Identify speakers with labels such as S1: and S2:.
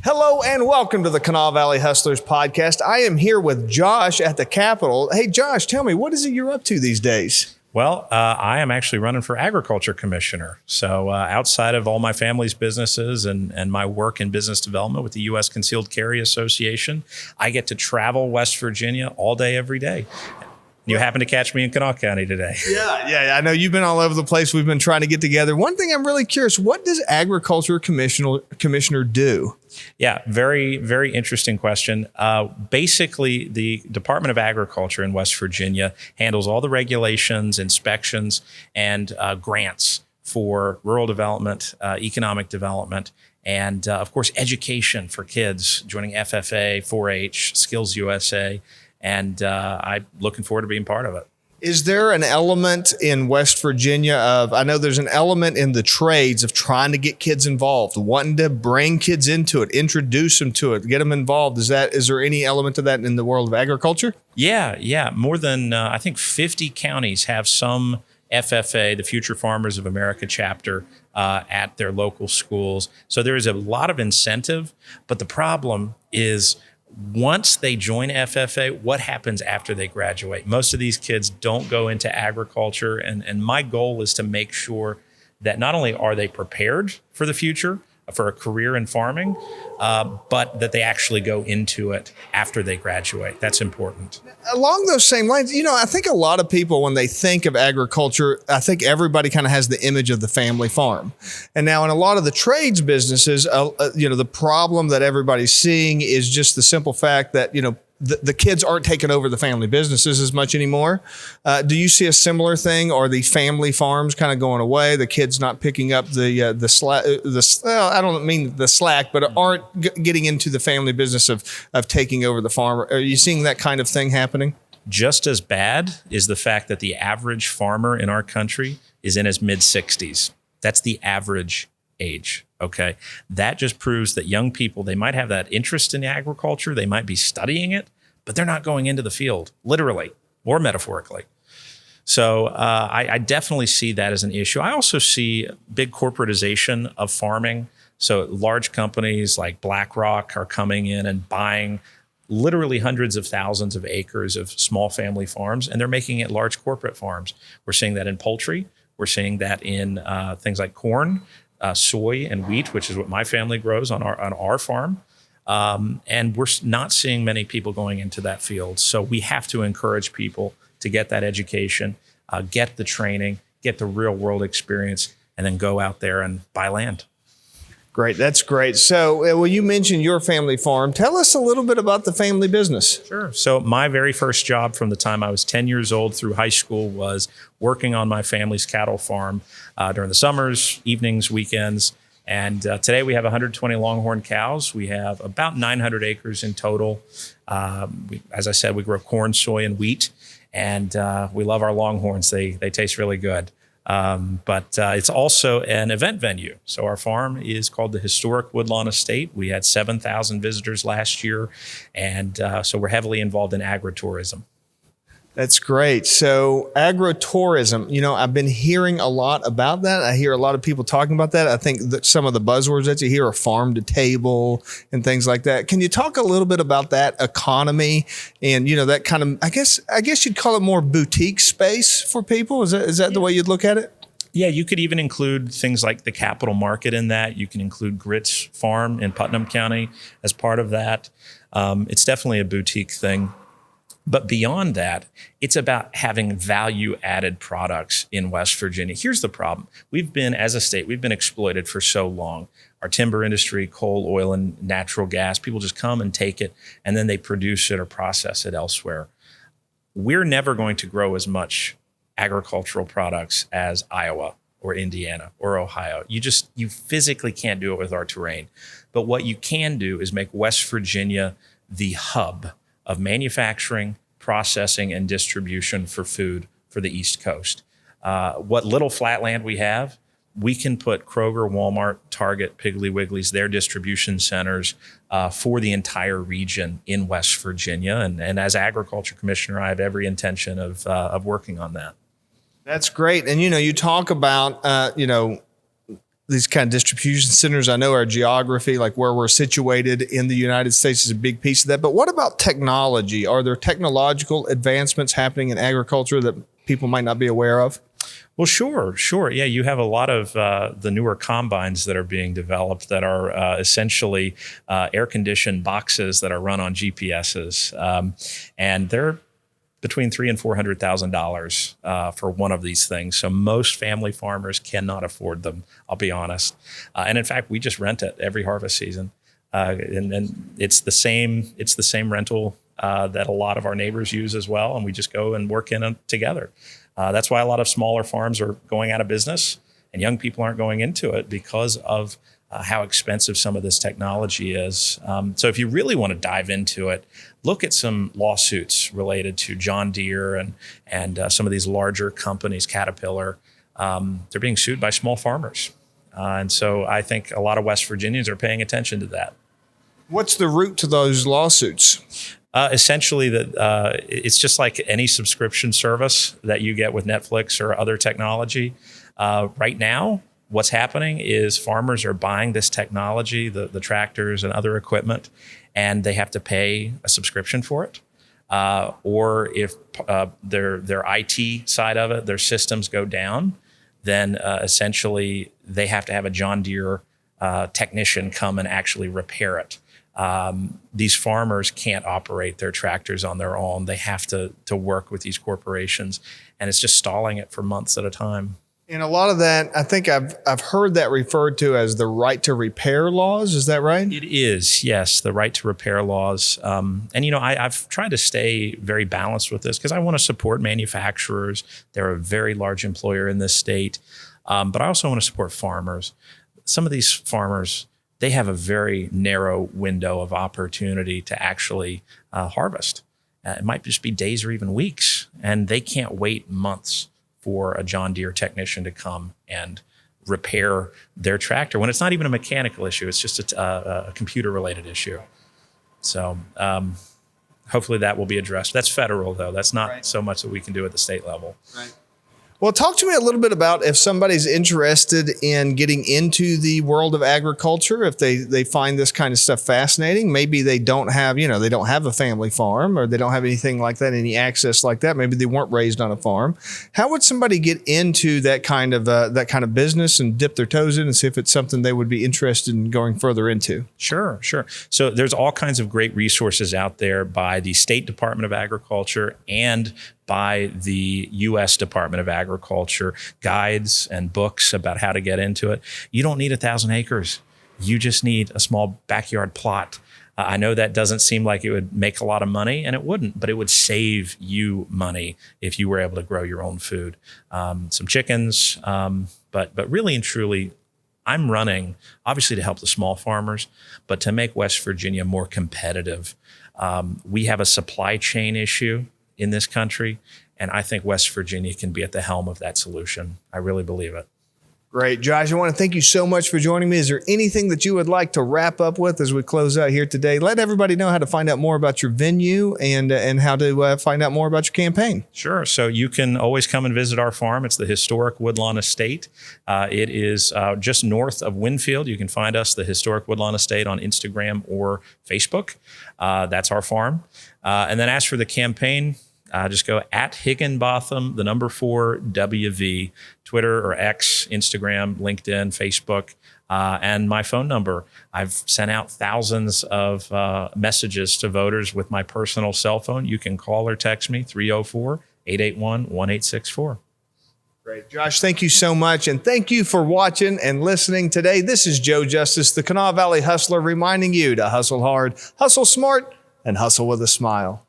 S1: Hello and welcome to the Kanawha Valley Hustlers Podcast. I am here with Josh at the Capitol. Hey, Josh, tell me, what is it you're up to these days?
S2: Well, I am actually running for agriculture commissioner. So outside of all my family's businesses and my work in business development with the U.S. Concealed Carry Association, I get to travel West Virginia all day, every day. You happen to catch me in Kanawha County today.
S1: Yeah. I know you've been all over the place. We've been trying to get together. One thing I'm really curious, what does agriculture commissioner do?
S2: Yeah, very, very interesting question. Basically, the Department of Agriculture in West Virginia handles all the regulations, inspections, and grants for rural development, economic development, and of course, education for kids, joining FFA, 4-H, Skills USA. And I'm looking forward to being part of it.
S1: Is there an element in West Virginia I know there's an element in the trades of trying to get kids involved, wanting to bring kids into it, introduce them to it, get them involved. Is there any element of that in the world of agriculture?
S2: Yeah. More than, I think 50 counties have some FFA, the Future Farmers of America chapter, at their local schools. So there is a lot of incentive, but the problem is once they join FFA, what happens after they graduate? Most of these kids don't go into agriculture. And my goal is to make sure that not only are they prepared for the future, for a career in farming, but that they actually go into it after they graduate. That's important.
S1: Along those same lines, I think a lot of people, when they think of agriculture, I think everybody kind of has the image of the family farm. And now in a lot of the trades businesses, the problem that everybody's seeing is just the simple fact that, the kids aren't taking over the family businesses as much anymore. Do you see a similar thing? Or the family farms kind of going away? The kids not picking up the slack? I don't mean the slack, but aren't getting into the family business of taking over the farm. Are you seeing that kind of thing happening?
S2: Just as bad is the fact that the average farmer in our country is in his mid-60s. That's the average age. Okay. That just proves that young people, they might have that interest in agriculture. They might be studying it, but they're not going into the field, literally or metaphorically. So I definitely see that as an issue. I also see big corporatization of farming. So large companies like BlackRock are coming in and buying literally hundreds of thousands of acres of small family farms, and they're making it large corporate farms. We're seeing that in poultry. We're seeing that in things like corn, soy and wheat, which is what my family grows on our farm. And we're not seeing many people going into that field. So we have to encourage people to get that education, get the training, get the real world experience, and then go out there and buy land.
S1: Great. That's great. So, you mentioned your family farm. Tell us a little bit about the family business.
S2: Sure. So my very first job from the time I was 10 years old through high school was working on my family's cattle farm during the summers, evenings, weekends. And today we have 120 longhorn cows. We have about 900 acres in total. As I said, we grow corn, soy, and wheat. And we love our longhorns. They taste really good. But it's also an event venue. So our farm is called the Historic Woodlawn Estate. We had 7,000 visitors last year. And so we're heavily involved in agritourism.
S1: That's great. So agritourism, I've been hearing a lot about that. I hear a lot of people talking about that. I think that some of the buzzwords that you hear are farm to table and things like that. Can you talk a little bit about that economy and, that kind of, I guess you'd call it more boutique space for people. Is that the way you'd look at it?
S2: Yeah, you could even include things like the Capital Market in that. You can include Grits Farm in Putnam County as part of that. It's definitely a boutique thing. But beyond that, it's about having value-added products in West Virginia. Here's the problem. As a state, we've been exploited for so long. Our timber industry, coal, oil, and natural gas, people just come and take it, and then they produce it or process it elsewhere. We're never going to grow as much agricultural products as Iowa or Indiana or Ohio. You physically can't do it with our terrain. But what you can do is make West Virginia the hub of manufacturing, processing, and distribution for food for the East Coast. What little flat land we have, we can put Kroger, Walmart, Target, Piggly Wiggly's, their distribution centers for the entire region in West Virginia. And as agriculture commissioner, I have every intention of working on that.
S1: That's great. And, you talk about, these kind of distribution centers. I know our geography, like where we're situated in the United States, is a big piece of that. But what about technology? Are there technological advancements happening in agriculture that people might not be aware of?
S2: Well, sure. Yeah, you have a lot of the newer combines that are being developed that are essentially air-conditioned boxes that are run on GPSs, and they're between $300,000 and $400,000 for one of these things. So most family farmers cannot afford them, I'll be honest. And in fact, we just rent it every harvest season. And it's the same rental that a lot of our neighbors use as well. And we just go and work in it together. That's why a lot of smaller farms are going out of business and young people aren't going into it because of how expensive some of this technology is. So if you really want to dive into it, look at some lawsuits related to John Deere and some of these larger companies, Caterpillar. They're being sued by small farmers. And so I think a lot of West Virginians are paying attention to that.
S1: What's the root to those lawsuits?
S2: Essentially, that it's just like any subscription service that you get with Netflix or other technology. Right now, what's happening is farmers are buying this technology, the tractors and other equipment, and they have to pay a subscription for it. Or if their IT side of it, their systems go down, then essentially they have to have a John Deere technician come and actually repair it. These farmers can't operate their tractors on their own. They have to work with these corporations, and it's just stalling it for months at a time.
S1: And a lot of that, I think I've heard that referred to as the right to repair laws. Is that right?
S2: It is, yes, the right to repair laws. And, I've tried to stay very balanced with this because I want to support manufacturers. They're a very large employer in this state. But I also want to support farmers. Some of these farmers, they have a very narrow window of opportunity to actually harvest. It might just be days or even weeks, and they can't wait months for a John Deere technician to come and repair their tractor when it's not even a mechanical issue. It's just a computer-related issue. So hopefully that will be addressed. That's federal, though. That's not so much that we can do at the state level.
S1: Right. Well, talk to me a little bit about if somebody's interested in getting into the world of agriculture, if they find this kind of stuff fascinating. Maybe they don't have, they don't have a family farm, or they don't have anything like that, any access like that. Maybe they weren't raised on a farm. How would somebody get into that kind of business and dip their toes in and see if it's something they would be interested in going further into?
S2: Sure. So there's all kinds of great resources out there by the State Department of Agriculture and by the U.S. Department of Agriculture, guides and books about how to get into it. You don't need 1,000 acres. You just need a small backyard plot. I know that doesn't seem like it would make a lot of money, and it wouldn't, but it would save you money if you were able to grow your own food. Some chickens, but really and truly, I'm running, obviously, to help the small farmers, but to make West Virginia more competitive. We have a supply chain issue in this country, and I think West Virginia can be at the helm of that solution. I really believe it.
S1: Great. Josh, I want to thank you so much for joining me. Is there anything that you would like to wrap up with as we close out here today? Let everybody know how to find out more about your venue and how to find out more about your campaign.
S2: Sure. So you can always come and visit our farm. It's the historic Woodlawn Estate. It is just north of Winfield. You can find us, the Historic Woodlawn Estate, on Instagram or Facebook. That's our farm. And then as for the campaign, just go at Higginbotham, 4WV, Twitter or X, Instagram, LinkedIn, Facebook, and my phone number. I've sent out thousands of messages to voters with my personal cell phone. You can call or text me, 304-881-1864.
S1: Great. Josh, thank you so much. And thank you for watching and listening today. This is Joe Justice, the Kanawha Valley Hustler, reminding you to hustle hard, hustle smart, and hustle with a smile.